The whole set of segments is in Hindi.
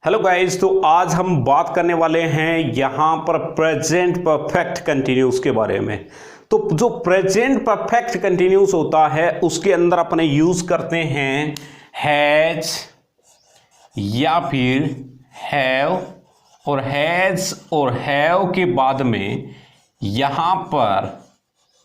हेलो गाइस, तो आज हम बात करने वाले हैं यहाँ पर प्रेजेंट परफेक्ट कंटिन्यूस के बारे में। तो जो प्रेजेंट परफेक्ट कंटिन्यूस होता है उसके अंदर अपने यूज करते हैं हैज या फिर हैव, और हैज और हैव के बाद में यहाँ पर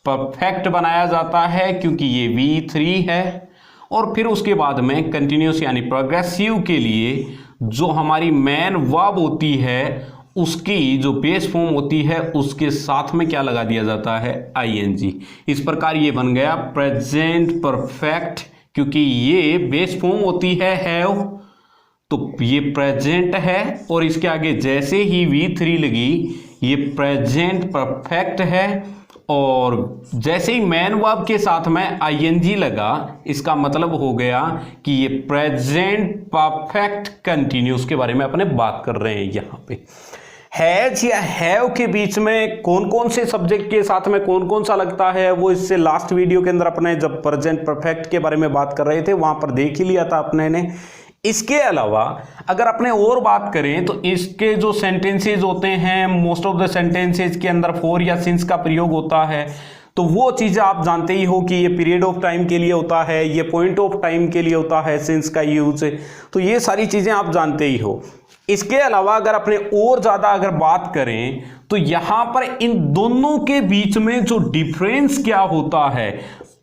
परफेक्ट बनाया जाता है क्योंकि ये V3 है, और फिर उसके बाद में कंटिन्यूस यानी प्रोग्रेसिव के लिए जो हमारी मेन वर्ब होती है उसकी जो बेस फॉर्म होती है उसके साथ में क्या लगा दिया जाता है, ING। इस प्रकार ये बन गया प्रेजेंट परफेक्ट, क्योंकि ये बेस फॉर्म होती है हैव, तो ये प्रेजेंट है, और इसके आगे जैसे ही V3 लगी ये प्रेजेंट परफेक्ट है, और जैसे ही मेन वर्ब के साथ में ING लगा इसका मतलब हो गया कि ये प्रेजेंट परफेक्ट कंटिन्यूस के बारे में अपने बात कर रहे हैं। यहाँ पे हैज या हैव के बीच में कौन कौन से सब्जेक्ट के साथ में कौन कौन सा लगता है वो इससे लास्ट वीडियो के अंदर अपने जब प्रेजेंट परफेक्ट के बारे में बात कर रहे थे वहां पर देख ही लिया था अपने ने। इसके अलावा अगर अपने और बात करें तो इसके जो सेंटेंसेज होते हैं मोस्ट ऑफ द सेंटेंसेज के अंदर फॉर या सिंस का प्रयोग होता है, तो वो चीज़ें आप जानते ही हो कि ये पीरियड ऑफ टाइम के लिए होता है, ये पॉइंट ऑफ टाइम के लिए होता है सिंस का यूज, तो ये सारी चीज़ें आप जानते ही हो। इसके अलावा अगर अपने और ज़्यादा अगर बात करें तो यहाँ पर इन दोनों के बीच में जो डिफरेंस क्या होता है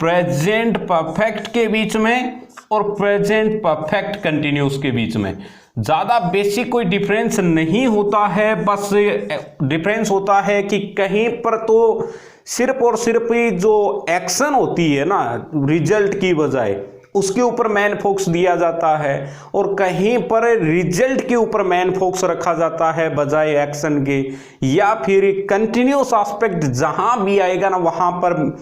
प्रेजेंट परफेक्ट के बीच में और प्रेजेंट परफेक्ट कंटिन्यूस के बीच में, ज़्यादा बेसिक कोई डिफरेंस नहीं होता है। बस डिफरेंस होता है कि कहीं पर तो सिर्फ और सिर्फ जो एक्शन होती है ना रिजल्ट की बजाय उसके ऊपर मेन फोकस दिया जाता है, और कहीं पर रिजल्ट के ऊपर मेन फोकस रखा जाता है बजाय एक्शन के, या फिर कंटिन्यूस एस्पेक्ट जहां भी आएगा ना वहां पर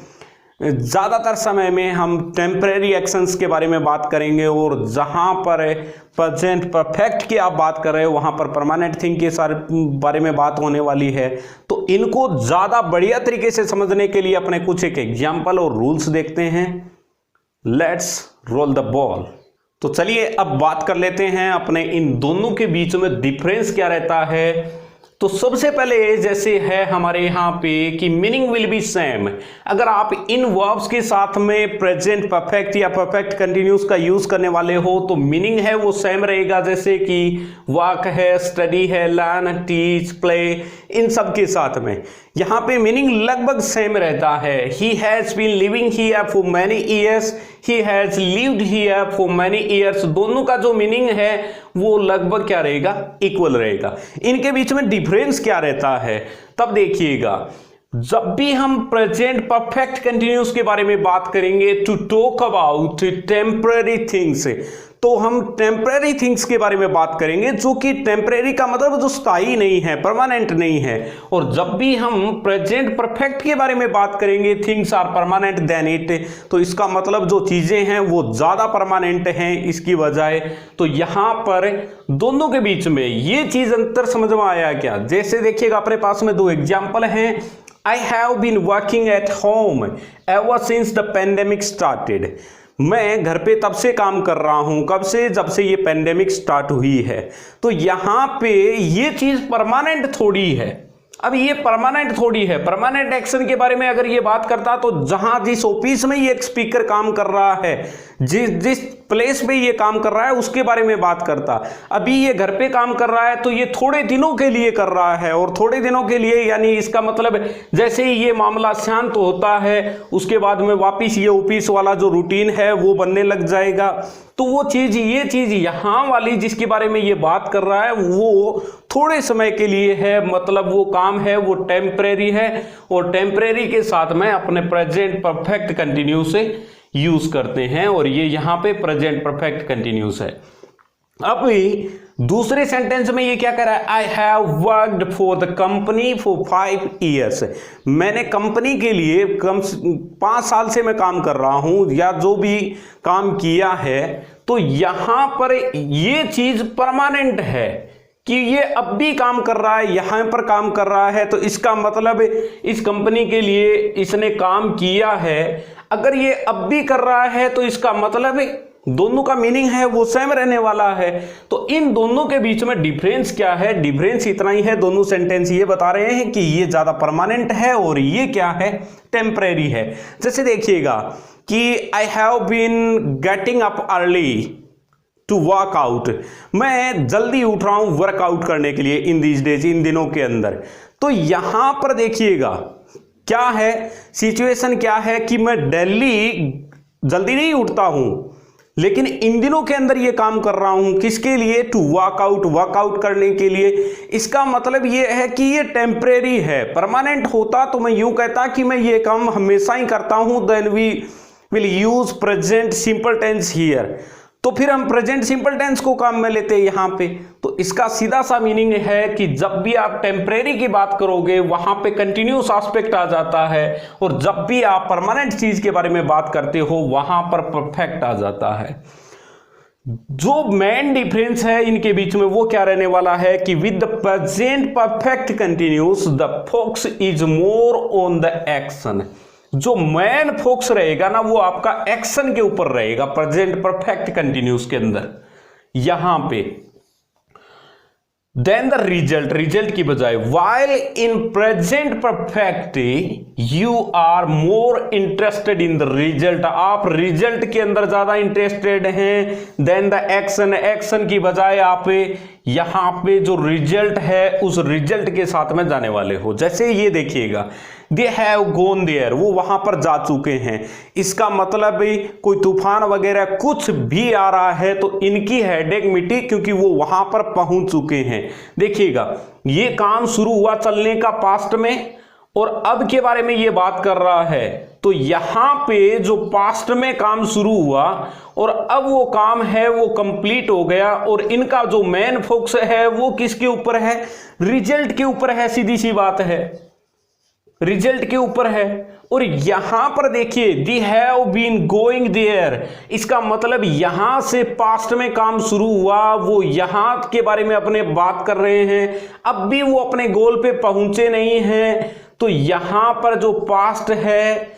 ज़्यादातर समय में हम टेम्परेरी एक्शंस के बारे में बात करेंगे, और जहां पर प्रेजेंट परफेक्ट की आप बात कर रहे हो वहां पर परमानेंट थिंग के सारे बारे में बात होने वाली है। तो इनको ज़्यादा बढ़िया तरीके से समझने के लिए अपने कुछ एक एग्जाम्पल और रूल्स देखते हैं। Let's roll the ball. तो चलिए अब बात कर लेते हैं अपने इन दोनों के बीच में डिफरेंस क्या रहता है। तो सबसे पहले जैसे है हमारे यहाँ पे कि मीनिंग विल बी सेम। अगर आप इन वर्ब्स के साथ में प्रेजेंट परफेक्ट या परफेक्ट कंटिन्यूस का यूज करने वाले हो तो मीनिंग है वो सेम रहेगा, जैसे कि वर्क है, स्टडी है, लर्न, टीच, प्ले, इन सब के साथ में यहाँ पे मीनिंग लगभग सेम रहता है। He has been living here for many years, he has lived here for many years, दोनों का जो मीनिंग है वो लगभग क्या रहेगा, इक्वल रहेगा। इनके बीच में डिफरेंस क्या रहता है तब देखिएगा, जब भी हम प्रेजेंट परफेक्ट कंटिन्यूस के बारे में बात करेंगे to talk about temporary things, तो हम टेम्पररी थिंग्स के बारे में बात करेंगे, जो कि टेम्पररी का मतलब जो स्थायी नहीं है, परमानेंट नहीं है। और जब भी हम प्रेजेंट परफेक्ट के बारे में बात करेंगे things are permanent then it, तो इसका मतलब जो चीजें हैं वो ज्यादा परमानेंट हैं इसकी बजाय। तो यहां पर दोनों के बीच में ये चीज अंतर समझ में आया क्या? जैसे देखिएगा अपने पास में दो एग्जाम्पल हैं। I have been working at home ever since the pandemic started. मैं घर पे तब से काम कर रहा हूं, कब से? जब से ये पेंडेमिक स्टार्ट हुई है। तो यहां पे ये चीज परमानेंट थोड़ी है। अब ये परमानेंट थोड़ी है। परमानेंट एक्शन के बारे में अगर ये बात करता तो जहां जिस ऑफिस में ये एक स्पीकर काम कर रहा है, जिस प्लेस पे ये काम कर रहा है उसके बारे में बात करता। अभी ये घर पे काम कर रहा है तो ये थोड़े दिनों के लिए कर रहा है, और थोड़े दिनों के लिए यानी इसका मतलब जैसे ही ये मामला शांत होता है उसके बाद में वापिस ये ऑफिस वाला जो रूटीन है वो बनने लग जाएगा। तो वो चीज ये चीज यहाँ वाली जिसके बारे में ये बात कर रहा है वो थोड़े समय के लिए है, मतलब वो काम है वो टेम्परेरी है, और टेम्परेरी के साथ में अपने प्रेजेंट परफेक्ट कंटिन्यूस से यूज करते हैं, और ये यहाँ पे प्रेजेंट परफेक्ट कंटिन्यूस है। अब दूसरे सेंटेंस में ये क्या कर रहा है, I have worked for the company for 5 years, मैंने कंपनी के लिए 5 साल से मैं काम कर रहा हूं, या जो भी काम किया है। तो यहां पर ये चीज परमानेंट है कि ये अब भी काम कर रहा है, यहां पर काम कर रहा है, तो इसका मतलब इस कंपनी के लिए इसने काम किया है। अगर ये अब भी कर रहा है तो इसका मतलब दोनों का मीनिंग है वो सेम रहने वाला है। तो इन दोनों के बीच में डिफरेंस क्या है? डिफरेंस इतना ही है, दोनों सेंटेंस ये बता रहे हैं कि ये ज्यादा परमानेंट है और ये क्या है? टेम्परेरी है। जैसे देखिएगा कि I have been getting up early to work out, मैं जल्दी उठ रहा हूं वर्कआउट करने के लिए इन दीज डेज, इन दिनों के अंदर। तो यहां पर देखिएगा क्या है, सिचुएशन क्या है कि मैं डेली जल्दी नहीं उठता हूं, लेकिन इन दिनों के अंदर ये काम कर रहा हूं। किसके लिए? टू वर्कआउट करने के लिए। इसका मतलब ये है कि ये टेम्परेरी है। परमानेंट होता तो मैं यूं कहता कि मैं ये काम हमेशा ही करता हूं, then we will use present simple tense here. तो फिर हम प्रेजेंट सिंपल टेंस को काम में लेते हैं यहां पे। तो इसका सीधा सा मीनिंग है कि जब भी आप टेम्परेरी की बात करोगे वहां पे कंटिन्यूस एस्पेक्ट आ जाता है, और जब भी आप परमानेंट चीज के बारे में बात करते हो वहां पर परफेक्ट आ जाता है। जो मेन डिफरेंस है इनके बीच में वो क्या रहने वाला है कि with the present perfect continuous the focus is more on the action. जो मेन फोकस रहेगा ना वो आपका एक्शन के ऊपर रहेगा प्रेजेंट परफेक्ट कंटिन्यूस के अंदर यहां पे। देन द रिजल्ट की बजाय while in present perfect you are more interested in the result, आप रिजल्ट के अंदर ज्यादा इंटरेस्टेड हैं देन द एक्शन की बजाय आप यहां पे जो रिजल्ट है उस रिजल्ट के साथ में जाने वाले हो। जैसे ये देखिएगा दे हैव गॉन देयर, वो वहां पर जा चुके हैं। इसका मतलब कोई तूफान वगैरह कुछ भी आ रहा है तो इनकी हेडेक मिटी क्योंकि वो वहां पर पहुंच चुके हैं। देखिएगा ये काम शुरू हुआ चलने का पास्ट में और अब के बारे में ये बात कर रहा है। तो यहां पे जो पास्ट में काम शुरू हुआ और अब वो काम है वो कंप्लीट हो गया, और इनका जो मेन फोकस है वो किसके ऊपर है? रिजल्ट के ऊपर है। सीधी सी बात है, रिजल्ट के ऊपर है। और यहां पर देखिए दी हैव बीन गोइंग देयर, इसका मतलब यहां से पास्ट में काम शुरू हुआ, वो यहां के बारे में अपने बात कर रहे हैं, अब भी वो अपने गोल पे पहुंचे नहीं हैं। तो यहां पर जो पास्ट है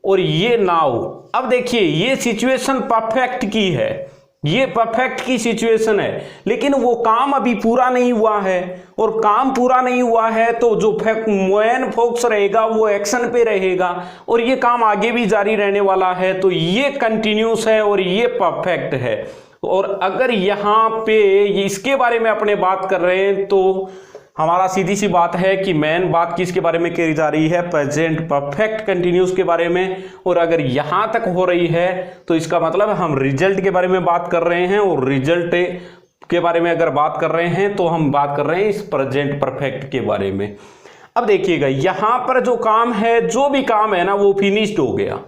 और ये नाउ, अब देखिए ये सिचुएशन परफेक्ट की है, ये परफेक्ट की सिचुएशन है, लेकिन वो काम अभी पूरा नहीं हुआ है, और काम पूरा नहीं हुआ है तो जो मेन फोकस रहेगा वो एक्शन पे रहेगा, और ये काम आगे भी जारी रहने वाला है। तो ये कंटिन्यूस है और ये परफेक्ट है। और अगर यहां पे इसके बारे में अपने बात कर रहे हैं तो हमारा सीधी सी बात है कि मेन बात किसके बारे में करी जा रही है? प्रेजेंट परफेक्ट कंटिन्यूस के बारे में। और अगर यहां तक हो रही है तो इसका मतलब हम रिजल्ट के बारे में बात कर रहे हैं, और रिजल्ट के बारे में अगर बात कर रहे हैं तो हम बात कर रहे हैं इस प्रेजेंट परफेक्ट के बारे में। अब देखिएगा यहां पर जो काम है, जो भी काम है ना वो फिनिश्ड हो गया,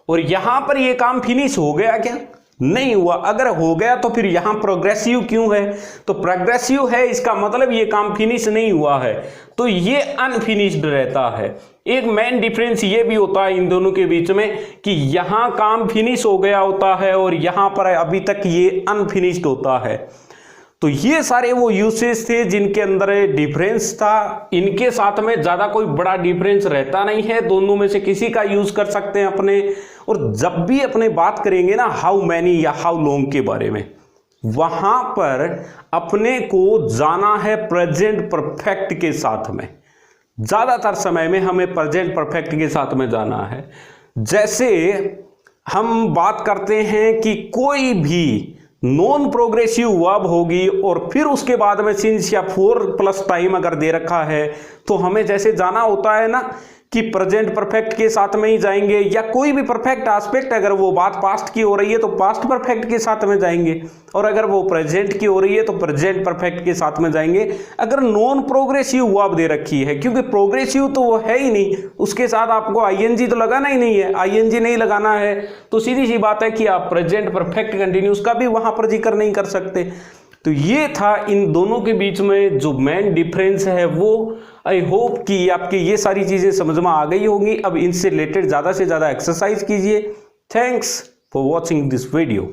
और यहां पर ये काम फिनिश हो गया क्या? नहीं हुआ। अगर हो गया तो फिर यहां प्रोग्रेसिव क्यों है? तो प्रोग्रेसिव है, इसका मतलब ये काम फिनिश नहीं हुआ है, तो ये अनफिनिश्ड रहता है। एक मेन डिफरेंस ये भी होता है इन दोनों के बीच में कि यहां काम फिनिश हो गया होता है और यहां पर अभी तक ये अनफिनिश्ड होता है। तो ये सारे वो यूसेज थे जिनके अंदर डिफरेंस था। इनके साथ में ज्यादा कोई बड़ा डिफरेंस रहता नहीं है, दोनों में से किसी का यूज कर सकते हैं अपने। और जब भी अपने बात करेंगे ना हाउ मैनी या हाउ लॉन्ग के बारे में, वहां पर अपने को जाना है प्रेजेंट परफेक्ट के साथ में। ज्यादातर समय में हमें प्रेजेंट परफेक्ट के साथ में जाना है। जैसे हम बात करते हैं कि कोई भी नॉन प्रोग्रेसिव वर्ब होगी और फिर उसके बाद में सिंस या फोर प्लस टाइम अगर दे रखा है तो हमें जैसे जाना होता है ना कि प्रेजेंट परफेक्ट के साथ में ही जाएंगे, या कोई भी परफेक्ट एस्पेक्ट अगर वो बात पास्ट की हो रही है तो पास्ट परफेक्ट के साथ में जाएंगे, और अगर वो प्रेजेंट की हो रही है तो प्रेजेंट परफेक्ट के साथ में जाएंगे। अगर नॉन प्रोग्रेसिव वर्ब दे रखी है, क्योंकि प्रोग्रेसिव तो वो है ही नहीं, उसके साथ आपको आईएनजी तो लगाना ही नहीं है, आईएनजी नहीं लगाना है तो सीधी सी बात है कि आप प्रेजेंट परफेक्ट कंटिन्यूस का भी वहां पर जिक्र नहीं कर सकते। तो ये था इन दोनों के बीच में जो मेन डिफरेंस है वो। आई होप कि आपके ये सारी चीजें समझ में आ गई होंगी। अब इनसे रिलेटेड ज्यादा से ज्यादा एक्सरसाइज कीजिए। Thanks for watching this video.